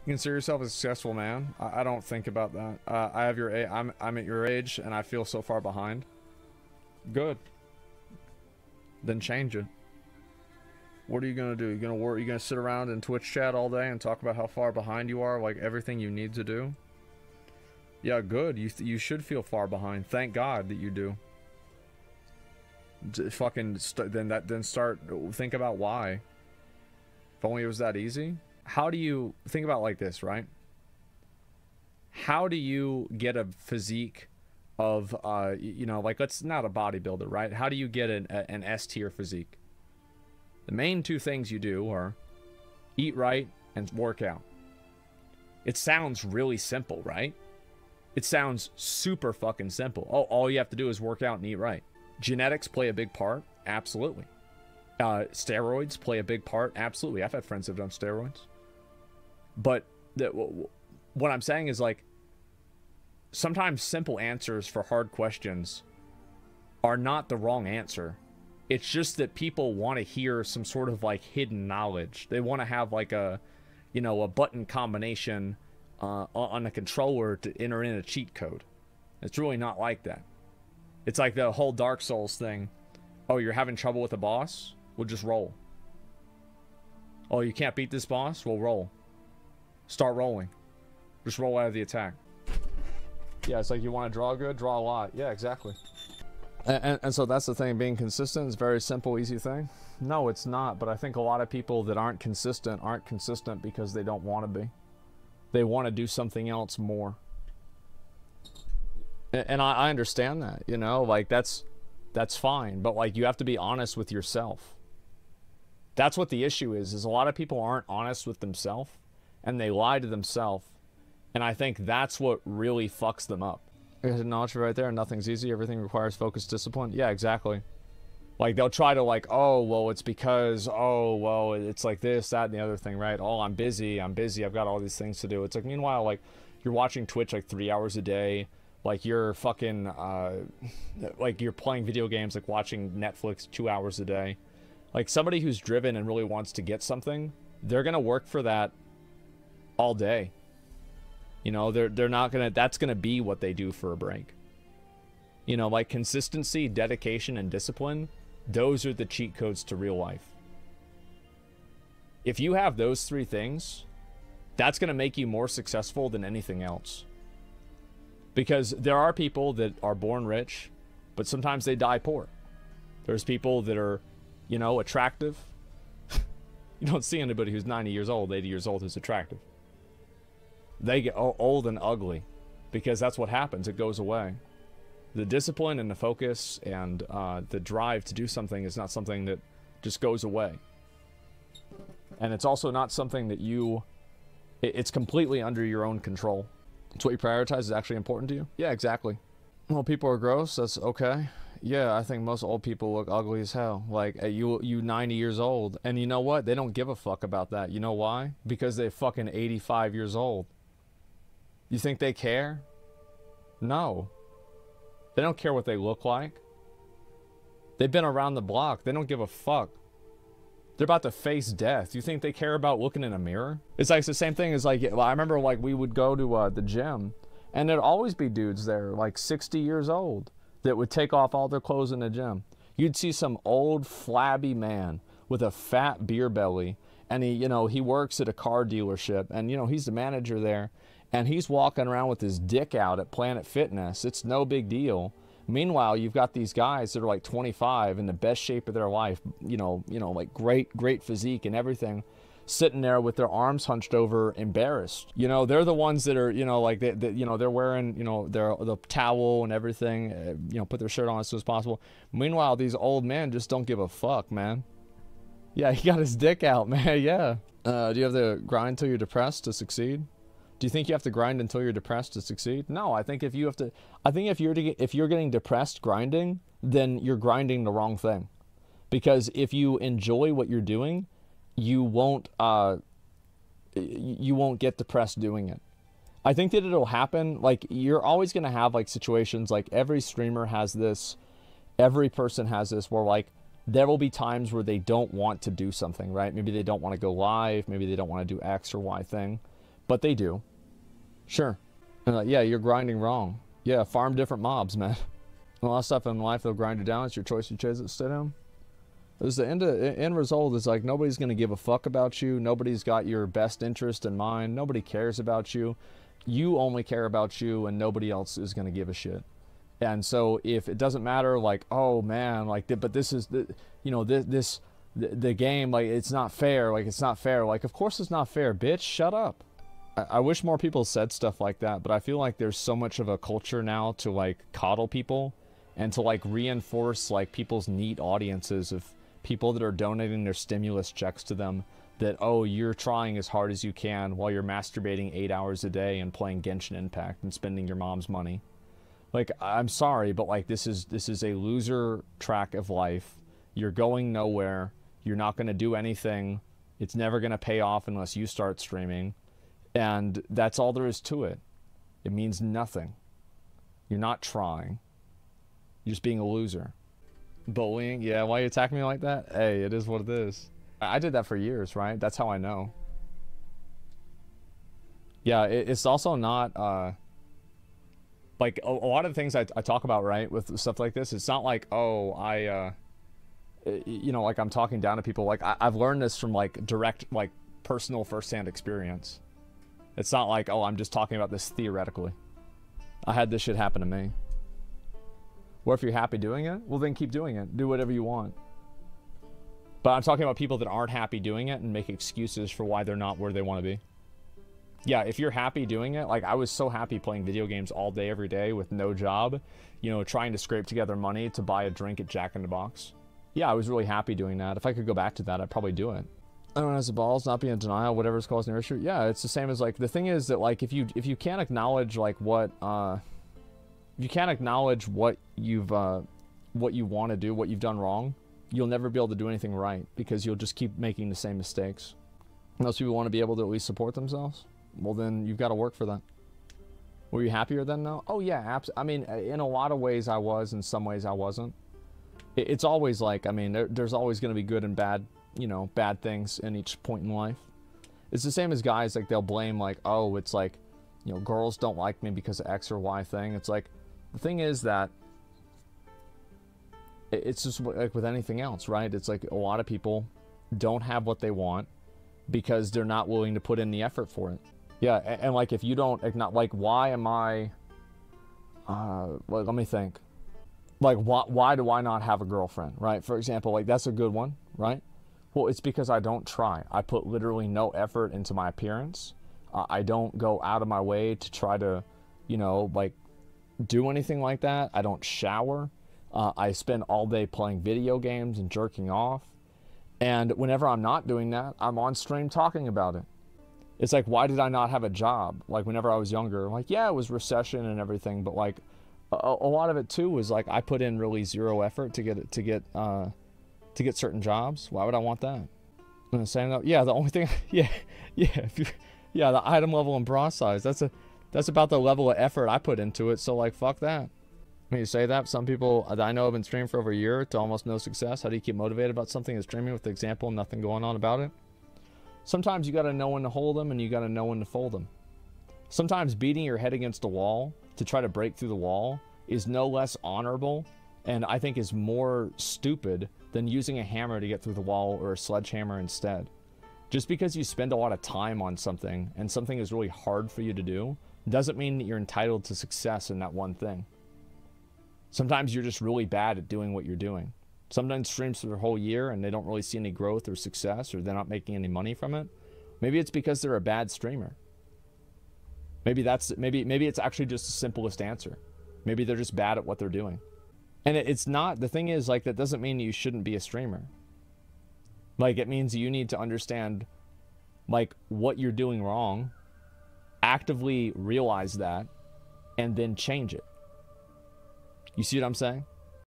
You consider yourself a successful man? I don't think about that. I have your age. I'm at your age, and I feel so far behind. Good. Then change it. What are you gonna do? You gonna work? You gonna sit around in Twitch chat all day and talk about how far behind you are, like everything you need to do? Yeah, good. You should feel far behind. Thank God that you do. Then start think about why. If only it was that easy. How do you think about it like this, right? How do you get a physique of you know, like, let's not a bodybuilder, right? How do you get an S tier physique? The main two things you do are eat right and work out. It sounds really simple, right? It sounds super fucking simple. Oh, all you have to do is work out and eat right. Genetics play a big part, absolutely. Steroids play a big part, absolutely. I've had friends who've done steroids. But what I'm saying is, like, sometimes simple answers for hard questions are not the wrong answer. It's just that people want to hear some sort of, like, hidden knowledge. They want to have, like, a, you know, a button combination on a controller to enter in a cheat code. It's really not like that. It's like the whole Dark Souls thing. Oh, you're having trouble with a boss? We'll just roll. Oh, you can't beat this boss? We'll roll. Start rolling. Just roll out of the attack. Yeah, it's like you want to draw good, draw a lot. Yeah, exactly. And so that's the thing. Being consistent is a very simple, easy thing. No, it's not. But I think a lot of people that aren't consistent because they don't want to be. They want to do something else more. And I understand that, you know, like that's fine. But, like, you have to be honest with yourself. That's what the issue is a lot of people aren't honest with themselves and they lie to themselves. And I think that's what really fucks them up. There's knowledge right there. Nothing's easy. Everything requires focused discipline. Yeah, exactly. Like, they'll try to, like, oh, well, it's because, oh, well, it's like this, that, and the other thing, right? Oh, I'm busy. I've got all these things to do. It's like, meanwhile, like, you're watching Twitch, like, 3 hours a day. Like, you're fucking, like, you're playing video games, like, watching Netflix 2 hours a day. Like, somebody who's driven and really wants to get something, they're gonna work for that all day. You know, they're not gonna, that's gonna be what they do for a break. You know, like, consistency, dedication, and discipline, those are the cheat codes to real life. If you have those three things, that's gonna make you more successful than anything else. Because there are people that are born rich, but sometimes they die poor. There's people that are, you know, attractive. You don't see anybody who's 90 years old, 80 years old who's attractive. They get old and ugly because that's what happens. It goes away. The discipline and the focus and the drive to do something is not something that just goes away. And it's also not something that it's completely under your own control. It's what you prioritize is actually important to you. Yeah, exactly. Well, people are gross. That's okay. Yeah, I think most old people look ugly as hell. Like, you 90 years old. And you know what? They don't give a fuck about that. You know why? Because they're fucking 85 years old. You think they care? No. They don't care what they look like. They've been around the block. They don't give a fuck. They're about to face death. You think they care about looking in a mirror? It's like the same thing as, like, I remember, like, we would go to the gym and there'd always be dudes there, like 60 years old, that would take off all their clothes in the gym. You'd see some old flabby man with a fat beer belly, and he, you know, he works at a car dealership, and, you know, he's the manager there, and he's walking around with his dick out at Planet Fitness. It's no big deal. Meanwhile, you've got these guys that are like 25 in the best shape of their life, you know, like great physique and everything, sitting there with their arms hunched over, embarrassed. You know, they're the ones that are, you know, like, you know, they're wearing, you know, the towel and everything, you know, put their shirt on as soon as possible. Meanwhile, these old men just don't give a fuck, man. Yeah, he got his dick out, man, yeah. Do you have to grind until you're depressed to succeed? Do you think you have to grind until you're depressed to succeed? No, I think if you have to, I think if you're getting depressed grinding, then you're grinding the wrong thing. Because if you enjoy what you're doing, you won't get depressed doing it. I think that it'll happen, like, you're always going to have, like, situations, like, every streamer has this, every person has this, where, like, there will be times where they don't want to do something, right? Maybe they don't want to go live, maybe they don't want to do X or Y thing. But they do. Sure. And like, yeah, you're grinding wrong. Yeah, farm different mobs, man. A lot of stuff in life, they'll grind you down. It's your choice. You choose it, stay down. There's the end result is like nobody's going to give a fuck about you. Nobody's got your best interest in mind. Nobody cares about you. You only care about you, and nobody else is going to give a shit. And so if it doesn't matter, like, oh man, like, but this is the, you know, the game, like, it's not fair. Like, it's not fair. Like, of course it's not fair, bitch. Shut up. I wish more people said stuff like that, but I feel like there's so much of a culture now to like coddle people and to like reinforce like people's neat audiences of people that are donating their stimulus checks to them, that, oh, you're trying as hard as you can while you're masturbating 8 hours a day and playing Genshin Impact and spending your mom's money. Like, I'm sorry, but like this is a loser track of life. You're going nowhere. You're not going to do anything. It's never going to pay off unless you start streaming. And that's all there is to it. It means nothing. You're not trying. You're just being a loser. Bullying? Yeah, why are you attacking me like that? Hey, it is what it is. I did that for years, right? That's how I know. Yeah, it's also not, like, a lot of the things I talk about, right, with stuff like this, it's not like, oh, you know, like, I'm talking down to people. Like, I've learned this from, like, direct, like, personal first-hand experience. It's not like, oh, I'm just talking about this theoretically. I had this shit happen to me. Or if you're happy doing it, well, then keep doing it. Do whatever you want. But I'm talking about people that aren't happy doing it and make excuses for why they're not where they want to be. Yeah, if you're happy doing it, like I was so happy playing video games all day, every day with no job, you know, trying to scrape together money to buy a drink at Jack in the Box. Yeah, I was really happy doing that. If I could go back to that, I'd probably do it. Everyone has the balls, not be in denial, whatever's causing your issue. Yeah, it's the same as like, the thing is that like, if you can't acknowledge like what, if you can't acknowledge what you've, what you want to do, what you've done wrong, you'll never be able to do anything right because you'll just keep making the same mistakes. Most people want to be able to at least support themselves. Well, then you've got to work for that. Were you happier then though? Oh yeah, I mean, in a lot of ways I was, in some ways I wasn't. It's always like, I mean, there's always going to be good and bad, you know, bad things in each point in life. It's the same as guys, like they'll blame like, oh, it's like, you know, girls don't like me because of X or Y thing. It's like, the thing is that it's just like with anything else, right? It's like a lot of people don't have what they want because they're not willing to put in the effort for it. Yeah, and like if you don't, like why am I, let me think. Like why do I not have a girlfriend, right? For example, like that's a good one, right? Well, it's because I don't try. I put literally no effort into my appearance. I don't go out of my way to try to, you know, like do anything like that. I don't shower. I spend all day playing video games and jerking off. And whenever I'm not doing that, I'm on stream talking about it. It's like, why did I not have a job? Like whenever I was younger, like, yeah, it was recession and everything, but like a lot of it too was like, I put in really zero effort to get certain jobs. Why would I want that? And saying that, yeah, the only thing, yeah, the item level and bra size, that's about the level of effort I put into it. So like, fuck that. When you say that, some people that I know have been streaming for over a year to almost no success. How do you keep motivated about something and streaming with the example and nothing going on about it? Sometimes you got to know when to hold them and you got to know when to fold them. Sometimes beating your head against a wall to try to break through the wall is no less honorable and I think is more stupid than using a hammer to get through the wall or a sledgehammer instead. Just because you spend a lot of time on something and something is really hard for you to do doesn't mean that you're entitled to success in that one thing. Sometimes you're just really bad at doing what you're doing. Sometimes streams for a whole year and they don't really see any growth or success, or they're not making any money from it. Maybe it's because they're a bad streamer. Maybe it's actually just the simplest answer. Maybe they're just bad at what they're doing. And it's not, the thing is, like, that doesn't mean you shouldn't be a streamer. Like, it means you need to understand, like, what you're doing wrong, actively realize that, and then change it. You see what I'm saying?